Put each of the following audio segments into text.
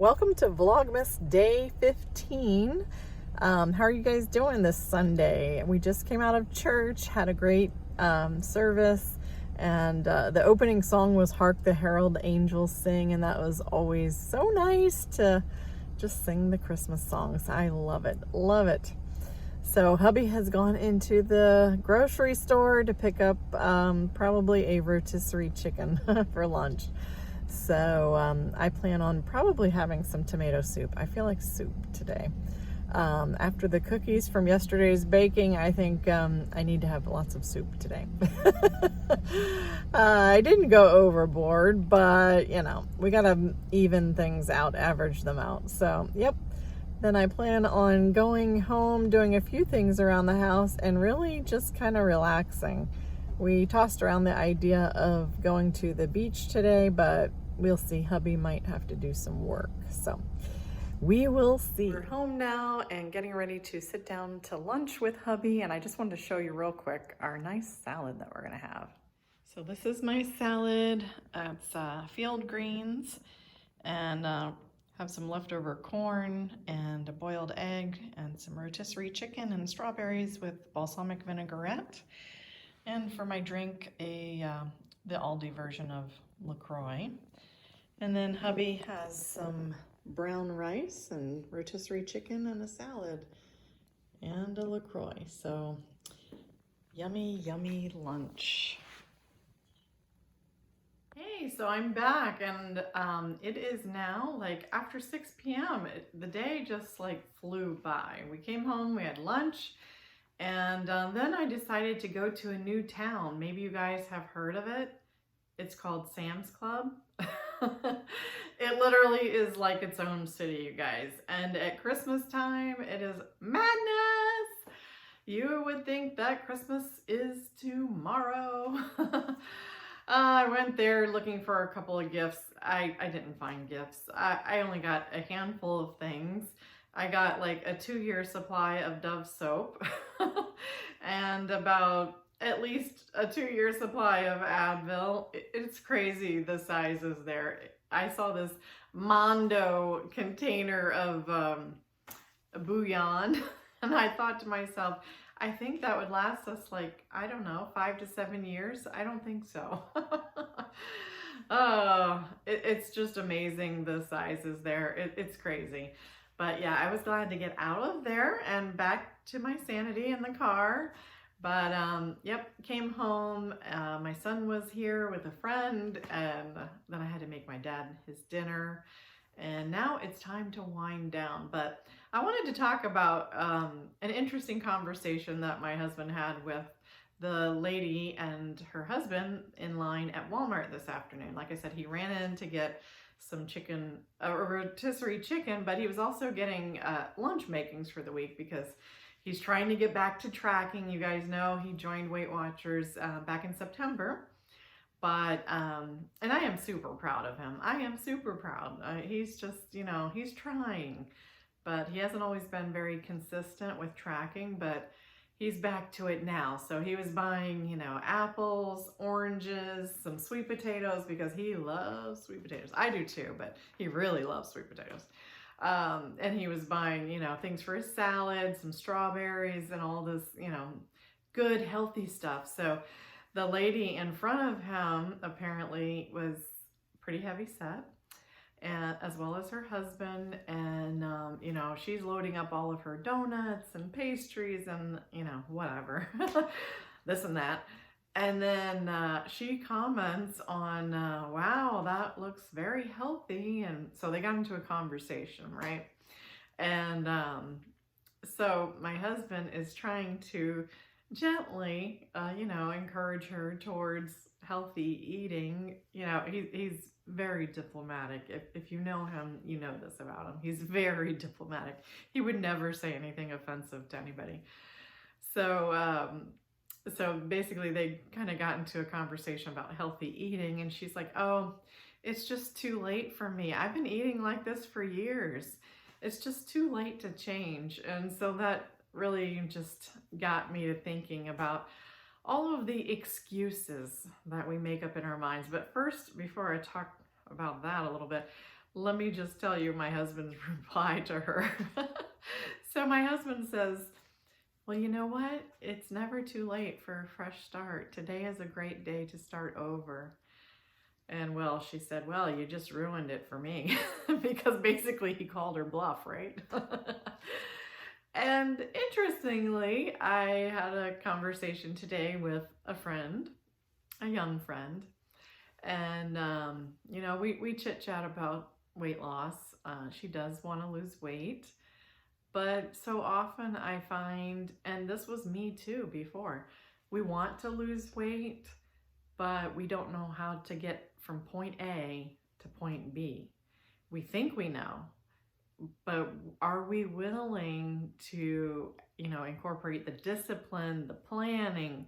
Welcome to Vlogmas Day 15. How are you guys doing this Sunday? We just came out of church, had a great service, and the opening song was Hark the Herald Angels Sing, and that was always so nice to just sing the Christmas songs. I love it, love it. So hubby has gone into the grocery store to pick up probably a rotisserie chicken for lunch. So I plan on probably having some tomato soup. I feel like soup today. After the cookies from yesterday's baking, I think I need to have lots of soup today. I didn't go overboard, but you know, we gotta even things out, average them out. So, yep. Then I plan on going home, doing a few things around the house, and really just kind of relaxing. We tossed around the idea of going to the beach today, but we'll see. Hubby might have to do some work, so we will see. We're home now and getting ready to sit down to lunch with hubby, and I just wanted to show you real quick our nice salad that we're gonna have. So this is my salad. It's field greens and have some leftover corn and a boiled egg and some rotisserie chicken and strawberries with balsamic vinaigrette. And for my drink, the Aldi version of LaCroix. And then hubby has some brown rice and rotisserie chicken and a salad and a LaCroix. So yummy, yummy lunch. Hey, so I'm back, and it is now like after 6 p.m. The day just like flew by. We came home, we had lunch, and then I decided to go to a new town. Maybe you guys have heard of it. It's called Sam's Club. It literally is like its own city, you guys. And at Christmas time, it is madness. You would think that Christmas is tomorrow. I went there looking for a couple of gifts. I didn't find gifts. I only got a handful of things. I got like a 2-year supply of Dove soap and about at least a 2-year supply of Advil. It's crazy the sizes there. I saw this Mondo container of bouillon and I thought to myself, I think that would last us like, I don't know, 5 to 7 years. I don't think so. Oh, it's just amazing the sizes there. It's crazy. But yeah, I was glad to get out of there and back to my sanity in the car. But yep, came home. My son was here with a friend, and then I had to make my dad his dinner. And now it's time to wind down. But I wanted to talk about an interesting conversation that my husband had with the lady and her husband in line at Walmart this afternoon. Like I said, he ran in to get some chicken, a rotisserie chicken, but he was also getting lunch makings for the week because he's trying to get back to tracking. You guys know he joined Weight Watchers back in September. But, and I am super proud of him. I am super proud. He's just, you know, he's trying, but he hasn't always been very consistent with tracking, but he's back to it now. So he was buying, you know, apples, oranges, some sweet potatoes because he loves sweet potatoes. I do too, but he really loves sweet potatoes. And he was buying, you know, things for his salad, some strawberries and all this, you know, good, healthy stuff. So the lady in front of him apparently was pretty heavy set, and as well as her husband. And, you know, she's loading up all of her donuts and pastries and, you know, whatever, this and that. And then she comments on, wow, that looks very healthy. And so they got into a conversation, right? And so my husband is trying to gently, you know, encourage her towards healthy eating. You know, he's very diplomatic. If you know him, you know this about him. He's very diplomatic. He would never say anything offensive to anybody. So, so basically they kind of got into a conversation about healthy eating, and she's like, oh, it's just too late for me. I've been eating like this for years. It's just too late to change. And so that really just got me to thinking about all of the excuses that we make up in our minds. But first, before I talk about that a little bit, let me just tell you my husband's reply to her. So my husband says, well, you know what? It's never too late for a fresh start. Today is a great day to start over. And well, she said, well, you just ruined it for me. Because basically he called her bluff, right? And interestingly, I had a conversation today with a friend, a young friend. And, you know, we chit chat about weight loss. She does want to lose weight. But so often I find, and this was me too before, we want to lose weight, but we don't know how to get from point A to point B. We think we know, but are we willing to, you know, incorporate the discipline, the planning,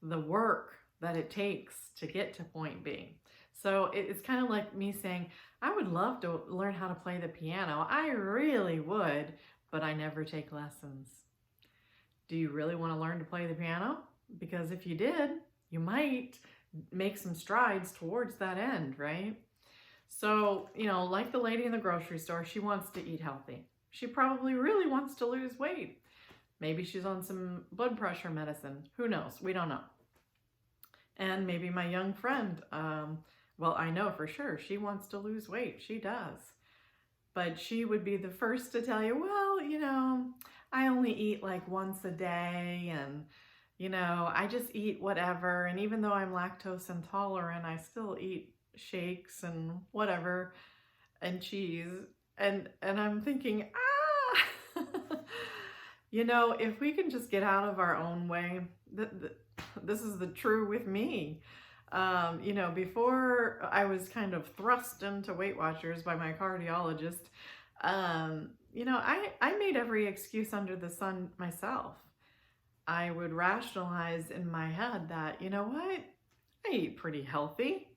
the work that it takes to get to point B? So it's kind of like me saying, I would love to learn how to play the piano. I really would, but I never take lessons. Do you really want to learn to play the piano? Because if you did, you might make some strides towards that end, right? So, you know, like the lady in the grocery store, she wants to eat healthy. She probably really wants to lose weight. Maybe she's on some blood pressure medicine. Who knows? We don't know. And maybe my young friend, well, I know for sure she wants to lose weight. She does. But she would be the first to tell you, well, you know, I only eat like once a day and, you know, I just eat whatever. And even though I'm lactose intolerant, I still eat shakes and whatever and cheese. And I'm thinking, you know, if we can just get out of our own way, this is the true with me. You know, before I was kind of thrust into Weight Watchers by my cardiologist, you know, I made every excuse under the sun myself. I would rationalize in my head that, you know what, I eat pretty healthy.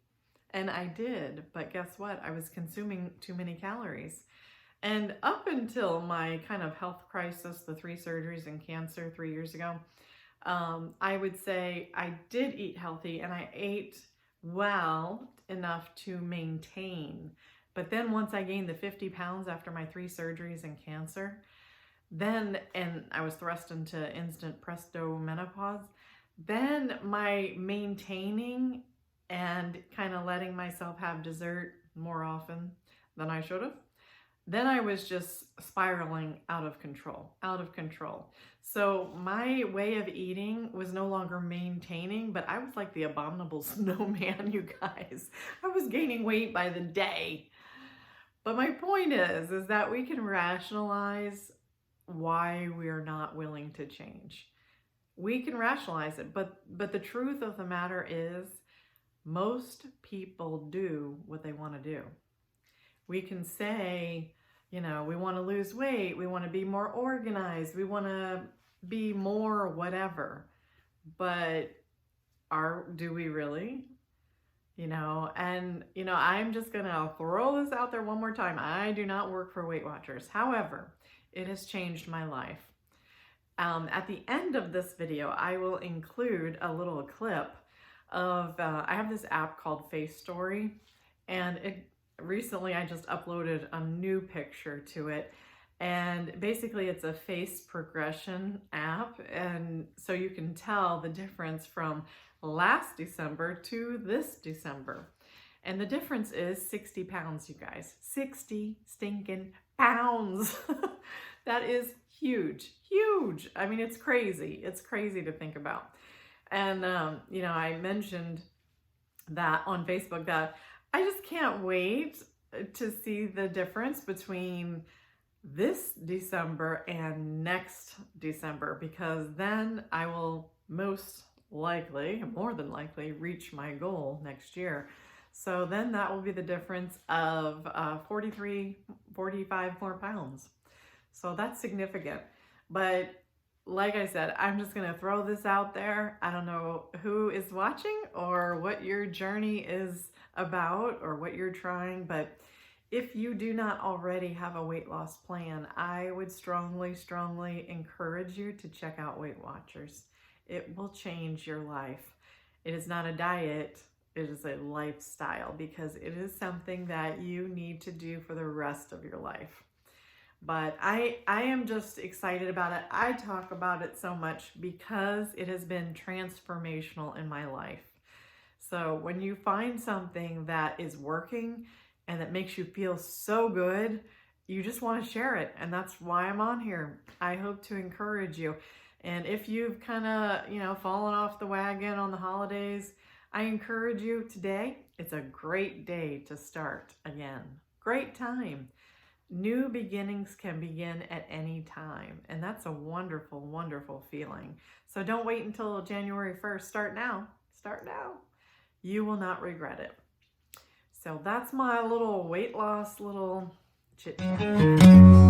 And I did, but guess what? I was consuming too many calories. And up until my kind of health crisis, the 3 surgeries and cancer 3 years ago, I would say I did eat healthy and I ate well enough to maintain. But then once I gained the 50 pounds after my 3 surgeries and cancer, and I was thrust into instant presto menopause, then my maintaining and kind of letting myself have dessert more often than I should have, then I was just spiraling out of control. So my way of eating was no longer maintaining, but I was like the abominable snowman, you guys. I was gaining weight by the day. But my point is that we can rationalize why we're not willing to change. We can rationalize it, but the truth of the matter is most people do what they want to do. We can say, you know, we want to lose weight, we want to be more organized, we want to be more whatever, but do we really? You know, and, you know, I'm just going to throw this out there one more time. I do not work for Weight Watchers. However, it has changed my life. At the end of this video, I will include a little clip of, I have this app called Face Story, and recently I just uploaded a new picture to it. And basically it's a face progression app. And so you can tell the difference from last December to this December. And the difference is 60 pounds, you guys. 60 stinking pounds. That is huge, huge. I mean, it's crazy. It's crazy to think about. And, you know, I mentioned that on Facebook that I just can't wait to see the difference between this December and next December, because then I will most likely, more than likely, reach my goal next year. So then that will be the difference of 45 more pounds. So that's significant. But like I said, I'm just going to throw this out there. I don't know who is watching or what your journey is about or what you're trying, but if you do not already have a weight loss plan, I would strongly, strongly encourage you to check out Weight Watchers. It will change your life. It is not a diet. it is a lifestyle, because it is something that you need to do for the rest of your life. But I am just excited about it. I talk about it so much because it has been transformational in my life. So when you find something that is working and that makes you feel so good, you just want to share it. And that's why I'm on here. I hope to encourage you. And if you've kind of, fallen off the wagon on the holidays, I encourage you today. It's a great day to start again. Great time. New beginnings can begin at any time. And that's a wonderful, wonderful feeling. So don't wait until January 1st. Start now. Start now. You will not regret it. So that's my little weight loss, little chit chat.